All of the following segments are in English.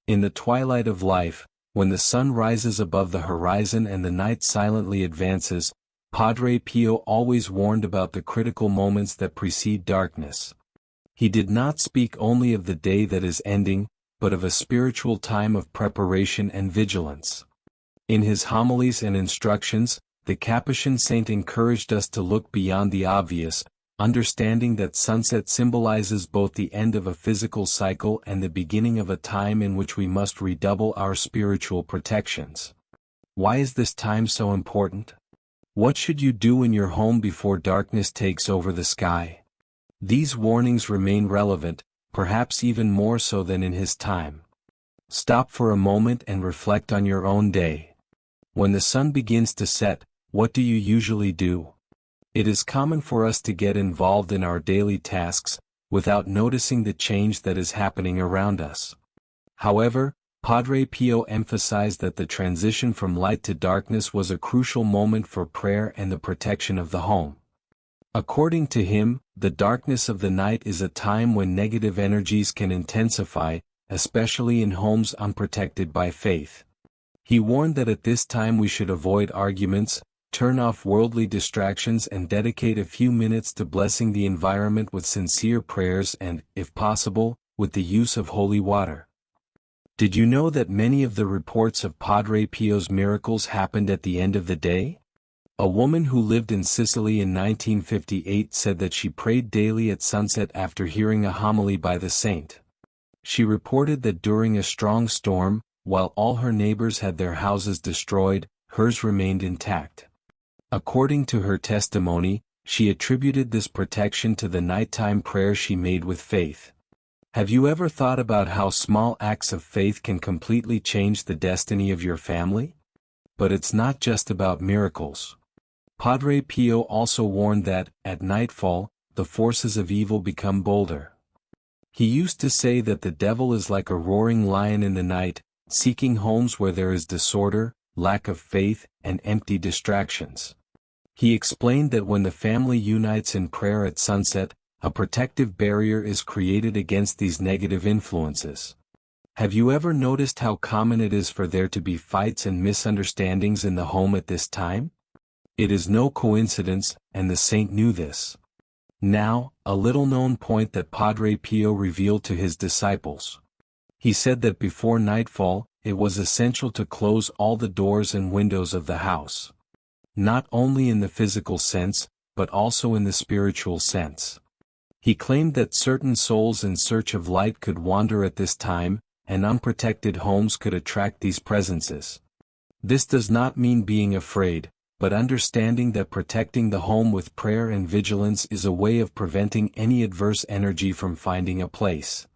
In the twilight of life, when the sun rises above the horizon and the night silently advances, Padre Pio always warned about the critical moments that precede darkness. He did not speak only of the day that is ending, but of a spiritual time of preparation and vigilance. In his homilies and instructions, the Capuchin saint encouraged us to look beyond the obvious, understanding that sunset symbolizes both the end of a physical cycle and the beginning of a time in which we must redouble our spiritual protections. Why is this time so important? What should you do in your home before darkness takes over the sky? These warnings remain relevant, perhaps even more so than in his time. Stop for a moment and reflect on your own day. When the sun begins to set, what do you usually do? It is common for us to get involved in our daily tasks, without noticing the change that is happening around us. However, Padre Pio emphasized that the transition from light to darkness was a crucial moment for prayer and the protection of the home. According to him, the darkness of the night is a time when negative energies can intensify, especially in homes unprotected by faith. He warned that at this time we should avoid arguments, turn off worldly distractions and dedicate a few minutes to blessing the environment with sincere prayers and, if possible, with the use of holy water. Did you know that many of the reports of Padre Pio's miracles happened at the end of the day? A woman who lived in Sicily in 1958 said that she prayed daily at sunset after hearing a homily by the saint. She reported that during a strong storm, while all her neighbors had their houses destroyed, hers remained intact. According to her testimony, she attributed this protection to the nighttime prayer she made with faith. Have you ever thought about how small acts of faith can completely change the destiny of your family? But it's not just about miracles. Padre Pio also warned that, at nightfall, the forces of evil become bolder. He used to say that the devil is like a roaring lion in the night, seeking homes where there is disorder, lack of faith, and empty distractions. He explained that when the family unites in prayer at sunset, a protective barrier is created against these negative influences. Have you ever noticed how common it is for there to be fights and misunderstandings in the home at this time? It is no coincidence, and the saint knew this. Now, a little-known point that Padre Pio revealed to his disciples. He said that before nightfall, it was essential to close all the doors and windows of the house. Not only in the physical sense, but also in the spiritual sense. He claimed that certain souls in search of light could wander at this time, and unprotected homes could attract these presences. This does not mean being afraid, but understanding that protecting the home with prayer and vigilance is a way of preventing any adverse energy from finding a place.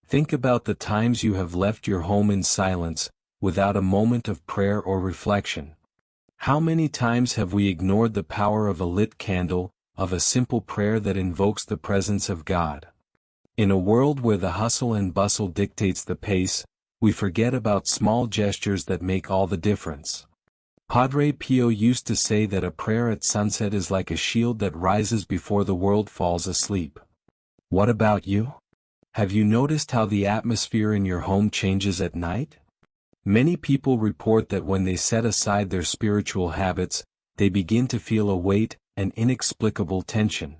Think about the times you have left your home in silence, without a moment of prayer or reflection. How many times have we ignored the power of a lit candle, of a simple prayer that invokes the presence of God? In a world where the hustle and bustle dictates the pace, we forget about small gestures that make all the difference. Padre Pio used to say that a prayer at sunset is like a shield that rises before the world falls asleep. What about you? Have you noticed how the atmosphere in your home changes at night? Many people report that when they set aside their spiritual habits, they begin to feel a weight, an inexplicable tension.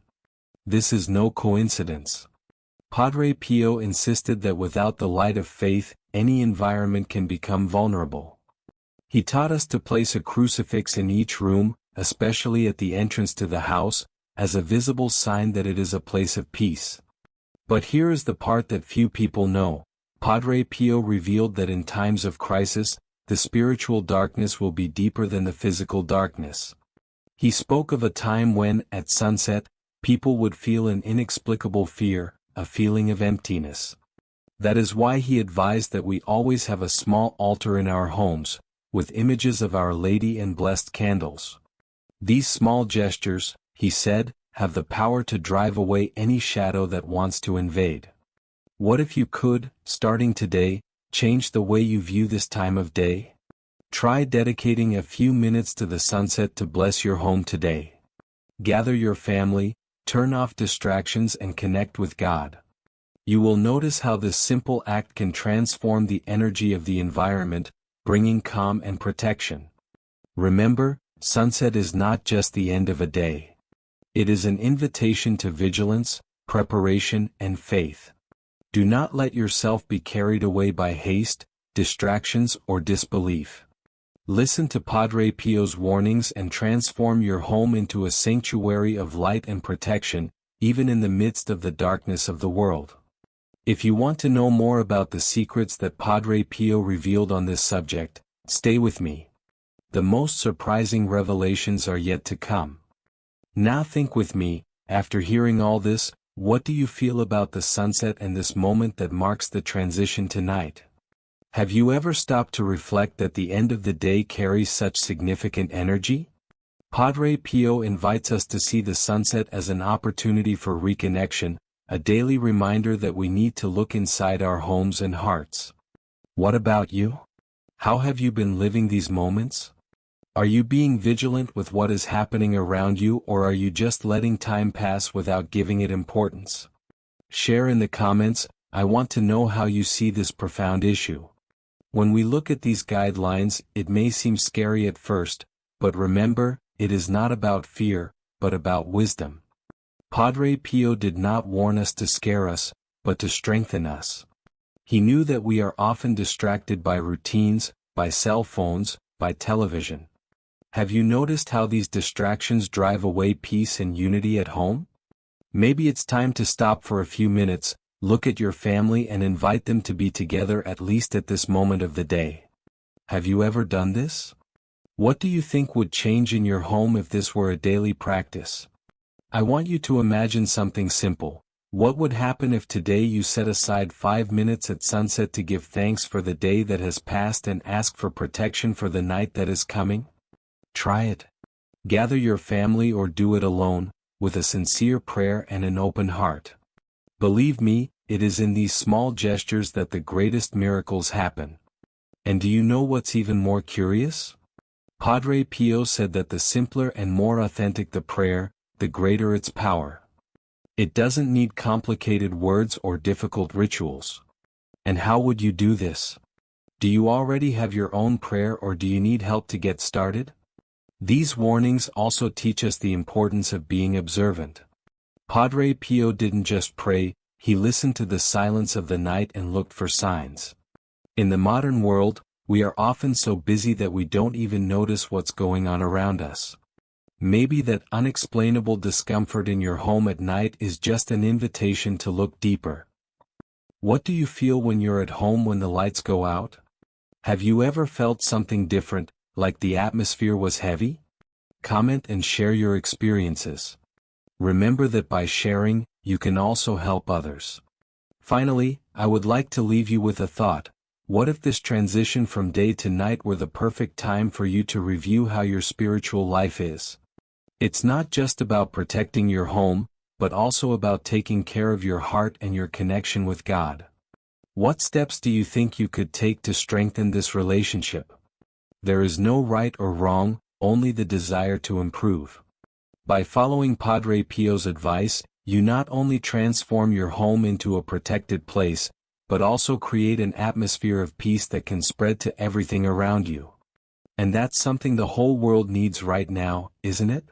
This is no coincidence. Padre Pio insisted that without the light of faith, any environment can become vulnerable. He taught us to place a crucifix in each room, especially at the entrance to the house, as a visible sign that it is a place of peace. But here is the part that few people know. Padre Pio revealed that in times of crisis, the spiritual darkness will be deeper than the physical darkness. He spoke of a time when, at sunset, people would feel an inexplicable fear, a feeling of emptiness. That is why he advised that we always have a small altar in our homes, with images of Our Lady and blessed candles. These small gestures, he said, have the power to drive away any shadow that wants to invade. What if you could, starting today, change the way you view this time of day? Try dedicating a few minutes to the sunset to bless your home today. Gather your family, turn off distractions and connect with God. You will notice how this simple act can transform the energy of the environment, bringing calm and protection. Remember, sunset is not just the end of a day. It is an invitation to vigilance, preparation, and faith. Do not let yourself be carried away by haste, distractions, or disbelief. Listen to Padre Pio's warnings and transform your home into a sanctuary of light and protection, even in the midst of the darkness of the world. If you want to know more about the secrets that Padre Pio revealed on this subject, stay with me. The most surprising revelations are yet to come. Now think with me, after hearing all this, what do you feel about the sunset and this moment that marks the transition to night? Have you ever stopped to reflect that the end of the day carries such significant energy? Padre Pio invites us to see the sunset as an opportunity for reconnection, a daily reminder that we need to look inside our homes and hearts. What about you? How have you been living these moments? Are you being vigilant with what is happening around you, or are you just letting time pass without giving it importance? Share in the comments. I want to know how you see this profound issue. When we look at these guidelines, it may seem scary at first, but remember, it is not about fear, but about wisdom. Padre Pio did not warn us to scare us, but to strengthen us. He knew that we are often distracted by routines, by cell phones, by television. Have you noticed how these distractions drive away peace and unity at home? Maybe it's time to stop for a few minutes, look at your family and invite them to be together at least at this moment of the day. Have you ever done this? What do you think would change in your home if this were a daily practice? I want you to imagine something simple. What would happen if today you set aside 5 minutes at sunset to give thanks for the day that has passed and ask for protection for the night that is coming? Try it. Gather your family or do it alone, with a sincere prayer and an open heart. Believe me, it is in these small gestures that the greatest miracles happen. And do you know what's even more curious? Padre Pio said that the simpler and more authentic the prayer, the greater its power. It doesn't need complicated words or difficult rituals. And how would you do this? Do you already have your own prayer, or do you need help to get started? These warnings also teach us the importance of being observant. Padre Pio didn't just pray, he listened to the silence of the night and looked for signs. In the modern world, we are often so busy that we don't even notice what's going on around us. Maybe that unexplainable discomfort in your home at night is just an invitation to look deeper. What do you feel when you're at home when the lights go out? Have you ever felt something different, like the atmosphere was heavy? Comment and share your experiences. Remember that by sharing, you can also help others. Finally, I would like to leave you with a thought. What if this transition from day to night were the perfect time for you to review how your spiritual life is? It's not just about protecting your home, but also about taking care of your heart and your connection with God. What steps do you think you could take to strengthen this relationship? There is no right or wrong, only the desire to improve. By following Padre Pio's advice, you not only transform your home into a protected place, but also create an atmosphere of peace that can spread to everything around you. And that's something the whole world needs right now, isn't it?